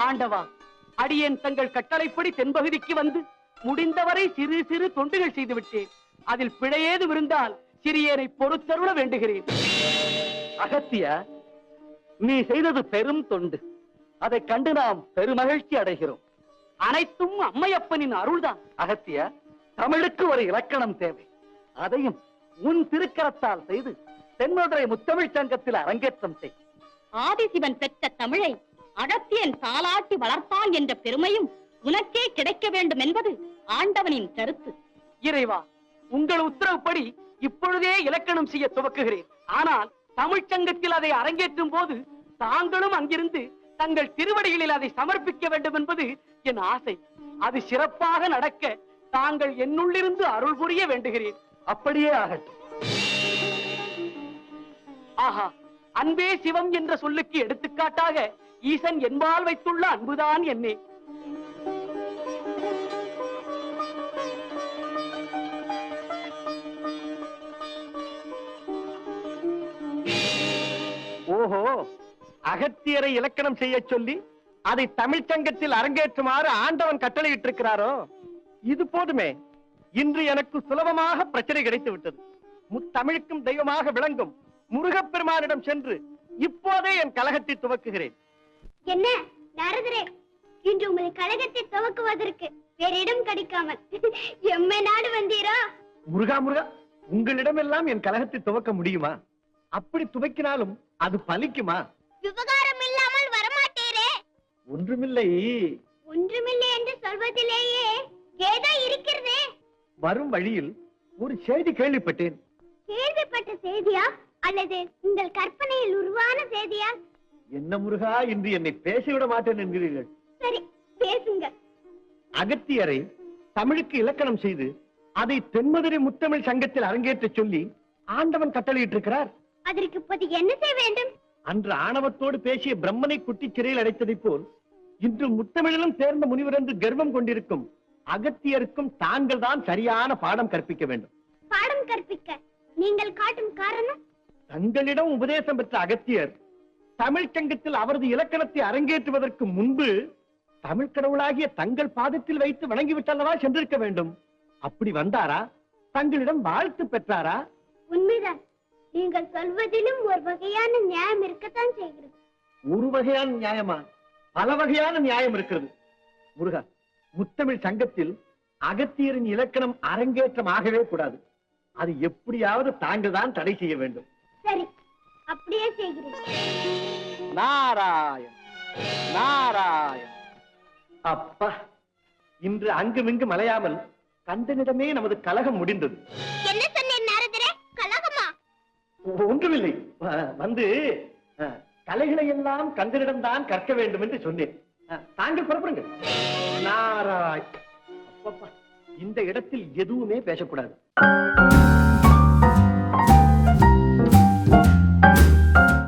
ஆண்டவா, அடியேன் தங்கள் கட்டளைப்படி தென்பகுதிக்கு வந்து முடிந்தவரை சிறு சிறு தொண்டுகள் செய்து விட்டேன். அதில் பிழையேதும் இருந்தால் சிறியரை பொறுத்தருள வேண்டுகிறேன். அகத்தியா, நீ செய்தது பெரும் தொண்டு. அதை கண்டு நாம் பெருமகிழ்ச்சி அடைகிறோம். அனைத்தும் அம்மையப்பனின் அருள்தான். அகத்தியா, தமிழுக்கு ஒரு இலக்கணம் தேவை. அதையும் உன் திருக்கரத்தால் செய்து தென்மதுரை முத்தமிழ் சங்கத்தில் அரங்கேற்றம் செய். ஆதிசிவன் பெற்ற தமிழை அகத்தியன் தாலாட்டி வளர்த்தான் என்ற பெருமையும் உனக்கே கிடைக்க வேண்டும் என்பது ஆண்டவனின் கருத்து. இறைவா, உங்கள் உத்தரவுப்படி இப்பொழுதே இலக்கணம் செய்ய துவக்குகிறேன். ஆனால் தமிழ்ச்சங்கத்தில் அதை அரங்கேற்றும் போது தாங்களும் அங்கிருந்து தங்கள் திருவடிகளில் அதை சமர்ப்பிக்க வேண்டும் என்பது என் ஆசை. அது சிறப்பாக நடக்க தாங்கள் என்னுள்ளிருந்து அருள் புரிய வேண்டுகிறேன். அப்படியே ஆகட்டும். ஆஹா, அன்பே சிவம் என்ற சொல்லுக்கு எடுத்துக்காட்டாக ஈசன் என்பால் வைத்துள்ள அன்புதான் என்னே. ஓஹோ, அகத்தியரை இலக்கணம் செய்ய சொல்லி அதை தமிழ்ச்சங்கத்தில் அரங்கேற்றுமாறு ஆண்டவன் கட்டளையிட்டிருக்கிறாரோ? இது போதுமே. இன்று எனக்கு சுலபமாக பிரச்சனை கிடைத்து விட்டது. முத்தமிழுக்கும் தெய்வமாக விளங்கும் முருகப்பெருமானிடம் சென்று இப்போதே என் கலகத்தை துவக்குகிறேன். என்ன நாரதரே, இன்று உங்கள் கலகத்தை துவக்குவதற்கு வேற இடம் கிடைக்காமல் எம்மை நாடு வந்தீரா? முருகா முருகா, உங்களிடம் எல்லாம் என் கலகத்தை துவக்க முடியுமா? அப்படி துவக்கினாலும் அது பலிக்குமா? விவகாரம் இல்லாமல் வரமாட்டேரே. ஒன்றுமில்லை. ஒன்றுமில்லை என்று சொல்வதிலேயே ஏதோ இருக்கிறதே. வரும் வழியில் ஒரு செய்தி கேள்விப்பட்டேன். கேள்விப்பட்ட செய்தியா அல்லது உங்கள் கற்பனையில் உருவான செய்தியா? என்ன முருகா, இன்று என்னை பேசிவிட மாட்டேன் என்கிறீர்கள். சரி, பேசுங்க. அகத்தியரை தமிழுக்கு இலக்கணம் செய்து அதை தென்மதுரை முத்தமிழ் சங்கத்தில் அரங்கேற்ற சொல்லி ஆண்டவன் கட்டளையிட்டிருக்கிறார். அதற்கு இப்போது என்ன செய்ய வேண்டும்? அன்று ஆணவத்தோடு பேசிய பிரம்மனை குட்டி சிறையில் அடைத்ததைப் போல் இன்று முத்தமிழிலும் சேர்ந்த முனிவர் என்று கர்வம் கொண்டிருக்கும் அகத்தியருக்கும் தாங்கள் தான் சரியான பாடம் கற்பிக்க வேண்டும். பாடம் கற்பிக்க நீங்கள் காட்டும் காரணம்? தங்களிடம் உபதேசம் பெற்ற அகத்தியர் தமிழ் சங்கத்தில் அவரது இலக்கணத்தை அரங்கேற்றுவதற்கு முன்பு தமிழ் கடவுளாகிய தங்கள் பாதத்தில் வைத்து வணங்கிவிட்டல்லவா சென்றிருக்க வேண்டும். அப்படி வந்தாரா? தங்களிடம் வாழ்த்து பெற்றாரா? உண்மைதான். நீங்கள் சொல்வதிலும் ஒரு வகையான நியாயம் இருக்கத்தான் செய்கிறது. ஒரு வகையான நியாயமா? பல வகையான நியாயம் இருக்கிறது. முருகா, முத்தமிழ் சங்கத்தில் அகத்தியரின் இலக்கணம் அரங்கேற்றம் ஆகவே கூடாது. அது எப்படியாவது தாங்கள் தான் தடை செய்ய வேண்டும். சரி, அப்படியே செய்கிறேன். நாராயண் நாராயண். அப்பா, இன்று அங்குமிங்கு மலையாமல் கந்தனிடமே நமது கலகம் முடிந்தது. என்ன சொன்னேன் நாரதரே? கலகமா? ஒன்றுமில்லை. வந்து கலைகளை எல்லாம் கந்தனிடம் தான் கற்க வேண்டும் என்று சொன்னேன். தாங்கள் புறப்படுங்கள். நாராயண். அப்பப்பா, இந்த இடத்தில் எதுவுமே பேசக்கூடாது.